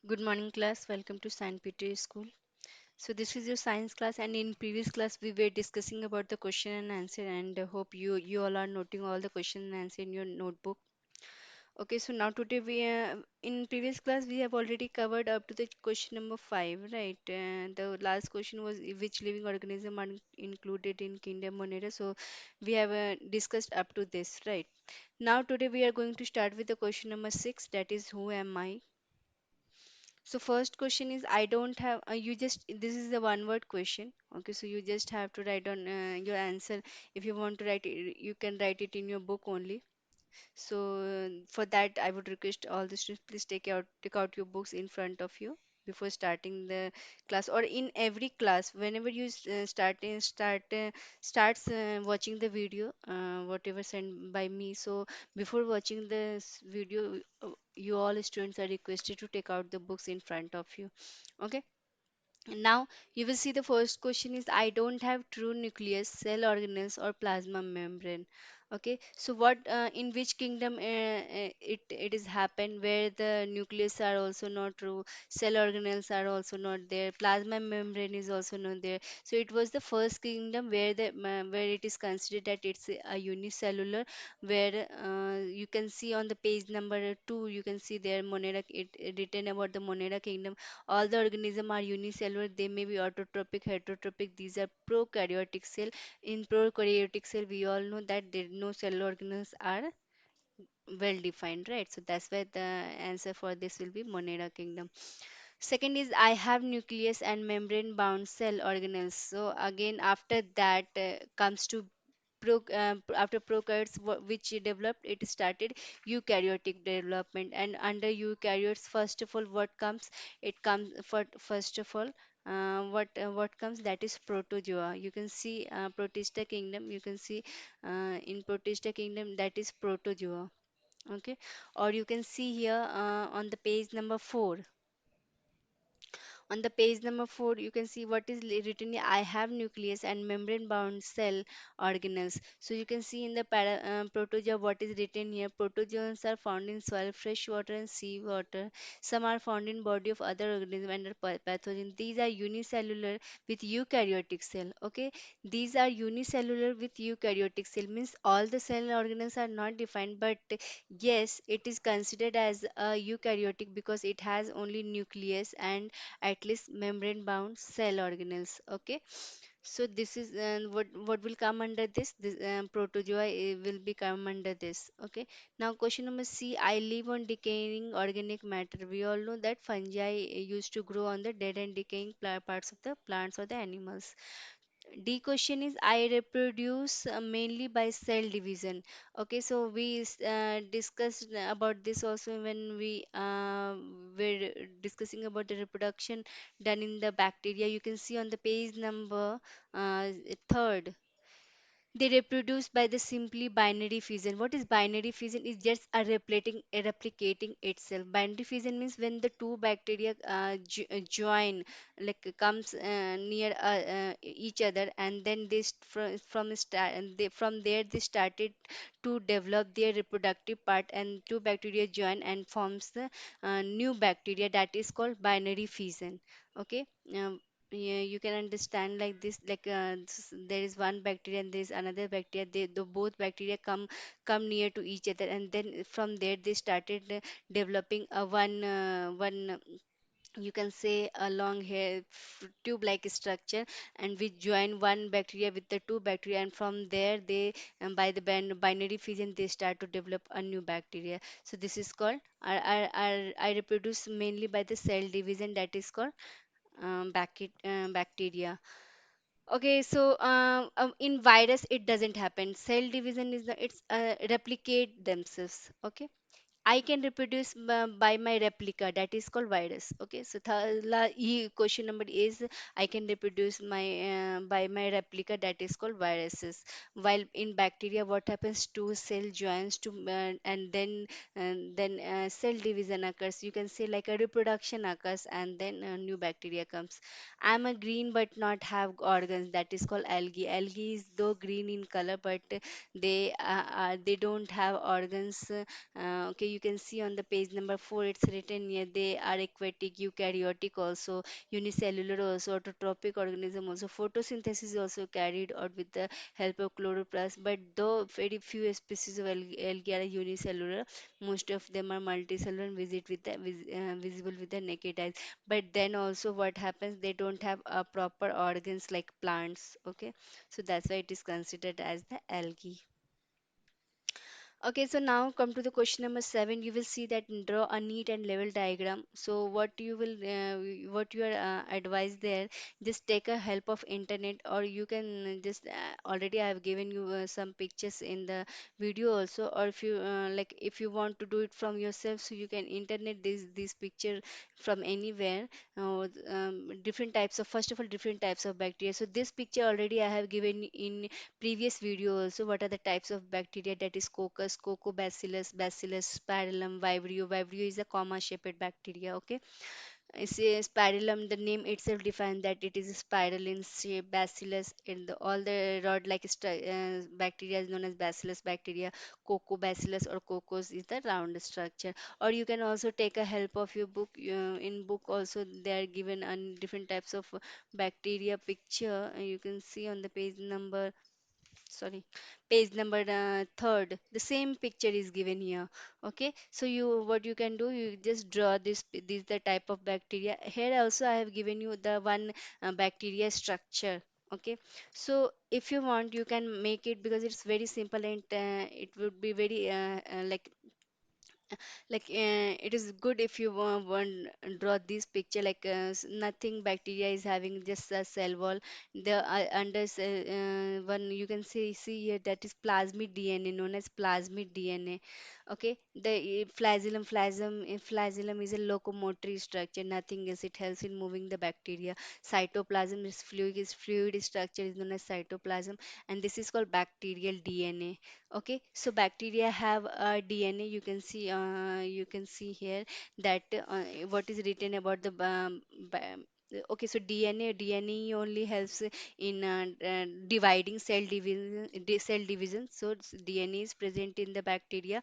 Good morning, class. Welcome to St. Peter School. So this is your science class, and in previous class we were discussing about the question and answer, and hope you all are noting all the question and answer in your notebook. Okay, so now today we in previous class we have already covered up to the question number five, right? The last question was which living organism are included in Kingdom Monera. So we have discussed up to this, right? Now today we are going to start with the question number six, that is who am I? So first question is I don't have you just this is a one word question. Okay, so you just have to write on your answer. If you want to write it, you can write it in your book only. So for that, I would request all the students please take out your books in front of you before starting the class, or in every class whenever you starts watching the video whatever sent by me. So before watching this video, you all students are requested to take out the books in front of you. Okay. Now you will see the first question is I don't have true nucleus, cell organelles or plasma membrane. Okay, so what in which kingdom it is happened where the nucleus are also not true, cell organelles are also not there, plasma membrane is also not there. So it was the first kingdom where where it is considered that it's a unicellular, where you can see on the page number 2 you can see there Monera it written about the Monera kingdom. All the organisms are unicellular. They may be autotrophic, heterotrophic. These are prokaryotic cell. In prokaryotic cell, we all know that there no cell organelles are well defined, right? So that's why the answer for this will be Monera kingdom. Second is I have nucleus and membrane bound cell organelles. So again, after that comes to after prokaryotes which developed, it started eukaryotic development, and under eukaryotes first of all what comes, it comes for first of all what comes, that is protozoa. You can see protista kingdom, you can see in protista kingdom, that is protozoa. Okay, or you can see here on the page number 4. On the page number 4, you can see what is written here. I have nucleus and membrane bound cell organelles. So you can see in the protozoa what is written here. Protozoans are found in soil, fresh water and sea water. Some are found in body of other organisms and are pathogen. These are unicellular with eukaryotic cell. Okay, these are unicellular with eukaryotic cell, means all the cell organelles are not defined, but yes, it is considered as a eukaryotic because it has only nucleus and at least membrane bound cell organelles. Okay, so this is what will come under this protozoa will become under this. Okay, now question number C, I live on decaying organic matter. We all know that fungi used to grow on the dead and decaying parts of the plants or the animals. D question is I reproduce mainly by cell division. Okay, so we discussed about this also when we were discussing about the reproduction done in the bacteria. You can see on the page number third, they reproduce by the simply binary fission. What is binary fission? Is just a replicating itself. Binary fission means when the two bacteria join, like comes near each other, and then from there they started to develop their reproductive part, and two bacteria join and forms the new bacteria, that is called binary fission. Okay. Yeah, you can understand like this, like there is one bacteria and there is another bacteria, the both bacteria come near to each other, and then from there they started developing a one you can say a long hair tube like structure, and we join one bacteria with the two bacteria, and from there they by the binary fission they start to develop a new bacteria. So this is called I reproduce mainly by the cell division, that is called bacteria. Okay, so in virus it doesn't happen. Cell division is it's replicate themselves. Okay, I can reproduce by my replica, that is called virus. Okay, so question number is I can reproduce my by my replica, that is called viruses. While in bacteria, what happens? Two cell joins to and then cell division occurs. You can say like a reproduction occurs, and then a new bacteria comes. I'm a green but not have organs. That is called algae. Algae is though green in color, but they don't have organs. Okay, you can see on the page number 4, it's written here they are aquatic, eukaryotic also, unicellular also, autotrophic organism also. Photosynthesis is also carried out with the help of chloroplast, but though very few species of algae are unicellular, most of them are multicellular and visible with the naked eyes. But then also what happens, they don't have proper organs like plants. Okay, so that's why it is considered as the algae. Okay, so now come to the question number 7. You will see that draw a neat and level diagram. So what you are advised there, just take a help of internet, or you can just already I have given you some pictures in the video also, or if you like if you want to do it from yourself, so you can internet this picture from anywhere. Different types of, first of all, different types of bacteria. So this picture already I have given in previous video also, what are the types of bacteria, that is coccus, coccobacillus, bacillus, spirillum, vibrio. Vibrio is a comma shaped bacteria. Okay, it's a spirillum, the name itself defines that it is a spiral in shape. Bacillus, in the all the rod like bacteria is known as bacillus bacteria. Coccobacillus or coccus is the round structure. Or you can also take a help of your book. In book also they are given on different types of bacteria picture. You can see on the page number, sorry, page number third, the same picture is given here. Okay, so you, what you can do, you just draw this the type of bacteria. Here also I have given you the one bacteria structure. Okay, so if you want you can make it, because it's very simple, and it would be very it is good if you want draw this picture like nothing bacteria is having just a cell wall. The one you can see here, that is plasmid DNA, known as plasmid DNA. Okay, the flagellum is a locomotory structure, nothing else. It helps in moving the bacteria. Cytoplasm is fluid structure, is known as cytoplasm, and this is called bacterial DNA. Okay, so bacteria have a DNA. You can see here that what is written about the okay, so DNA only helps in dividing cell division. So DNA is present in the bacteria.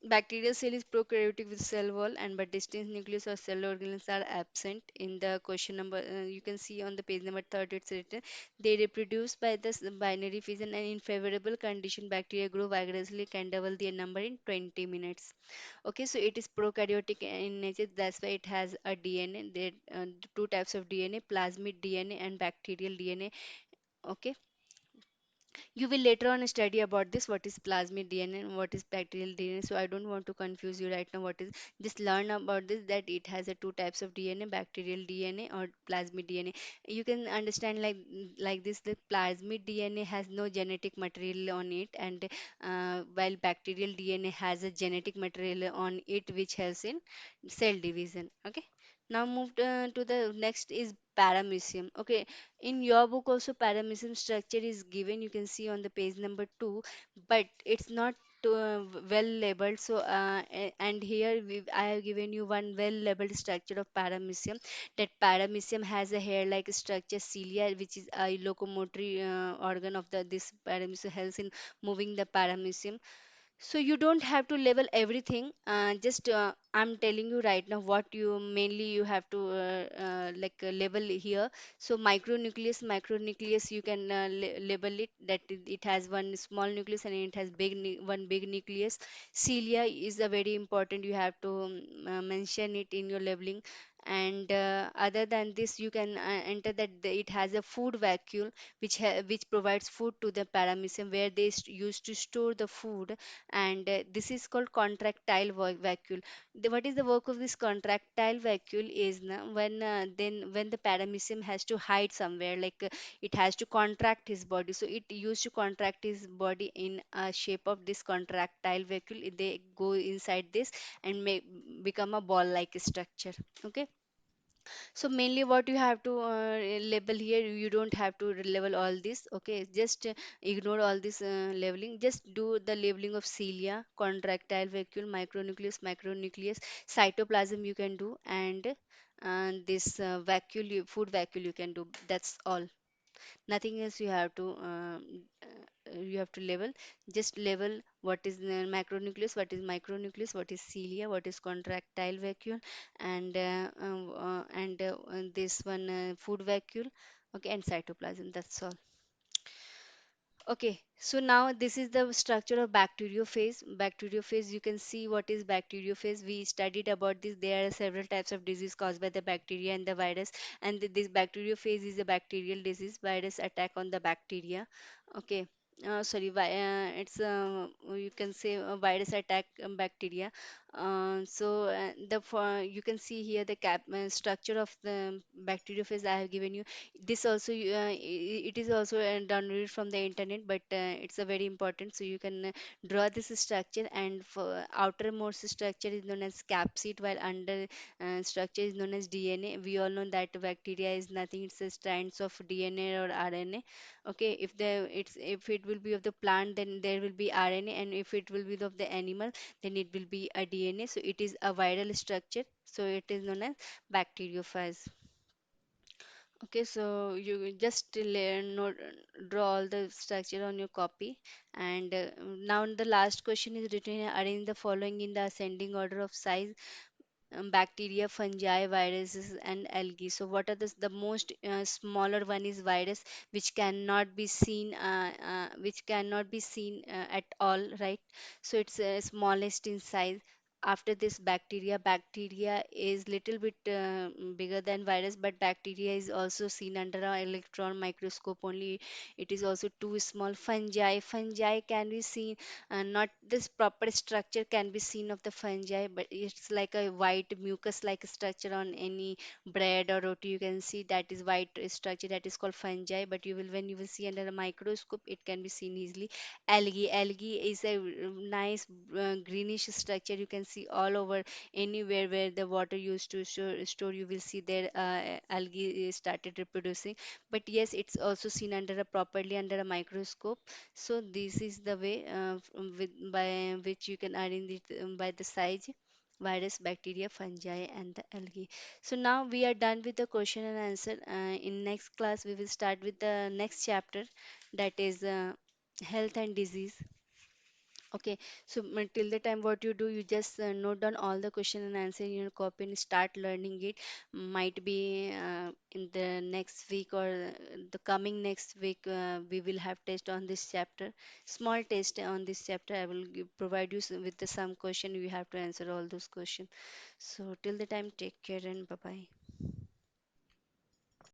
Bacterial cell is prokaryotic with cell wall, and but distinct nucleus or cell organelles are absent. In the question number, you can see on the page number 30, it's written they reproduce by the binary fission, and in favorable condition, bacteria grow vigorously, can double their number in 20 minutes. Okay, so it is prokaryotic in nature. That's why it has a DNA. There two types of DNA: plasmid DNA and bacterial DNA. Okay, you will later on study about this, what is plasmid DNA and what is bacterial DNA. So I don't want to confuse you right now. What is, just learn about this, that it has a two types of DNA: bacterial DNA or plasmid DNA. You can understand like this, the plasmid DNA has no genetic material on it, and while bacterial DNA has a genetic material on it which helps in cell division. Okay, now moved to the next is paramecium. Okay, in your book also paramecium structure is given, you can see on the page number 2, but it's not well labeled. So and here I have given you one well labeled structure of paramecium. That paramecium has a hair like structure, cilia, which is a locomotory organ of the this paramecium, helps in moving the paramecium. So you don't have to label everything. Just I'm telling you right now what you mainly you have to label here. So micronucleus you can label it, that it has one small nucleus and it has one big nucleus. Cilia is a very important. You have to mention it in your labeling. And other than this, you can enter that it has a food vacuole, which provides food to the paramecium, where they used to store the food. And this is called contractile vacuole. What is the work of this contractile vacuole is when the paramecium has to hide somewhere, it has to contract his body, so it used to contract his body in a shape of this contractile vacuole. They go inside this and may become a ball like structure. Okay, so mainly what you have to label here, you don't have to label all this. Okay, just ignore all this labeling. Just do the labeling of cilia, contractile vacuole, micronucleus, cytoplasm you can do, and this vacuole, food vacuole you can do. That's all. Nothing else you have to label. Just label what is the macronucleus, what is micronucleus, what is cilia, what is contractile vacuole, and this one food vacuole, okay, and cytoplasm. That's all. Okay, so now this is the structure of bacteriophage. Bacteriophage, you can see what is bacteriophage. We studied about this. There are several types of disease caused by the bacteria and the virus, and this bacteriophage is a bacterial disease, virus attack on the bacteria. Okay. Sorry, it's you can say a virus attack bacteria. You can see here the structure of the bacteriophage I have given you. This also it is also downloaded from the internet, but it's a very important, so you can draw this structure. And for outermost structure is known as capsid, while under structure is known as DNA. We all know that bacteria is nothing, it's a strands of DNA or RNA. Okay, if it will be of the plant, then there will be RNA, and if it will be of the animal, then it will be a DNA. So it is a viral structure, so it is known as bacteriophage. Okay, so you just learn, note, draw all the structure on your copy. And now the last question is written here, arrange the following in the ascending order of size: bacteria, fungi, viruses, and algae. So, what are the most smaller one is virus, which cannot be seen, at all, right? So, it's smallest in size. After this, bacteria is little bit bigger than virus, but bacteria is also seen under an electron microscope only. It is also too small. Fungi can be seen, not this proper structure can be seen of the fungi, but it's like a white mucus like structure on any bread or roti. You can see that is white structure, that is called fungi, but you will when you will see under a microscope, it can be seen easily. Algae is a nice greenish structure. You can see all over, anywhere where the water used to store, you will see there algae started reproducing. But yes, it's also seen under a properly under a microscope. So this is the way by which you can arrange it by the size: virus, bacteria, fungi, and the algae. So now we are done with the question and answer. In next class, we will start with the next chapter, that is health and disease. Okay, so till the time what you do, you just note down all the question and answer in your copy and start learning it. Might be in the next week or the coming next week, we will have test on this chapter. Small test on this chapter. I will provide you with the some question. You have to answer all those questions. So till the time, take care and bye bye.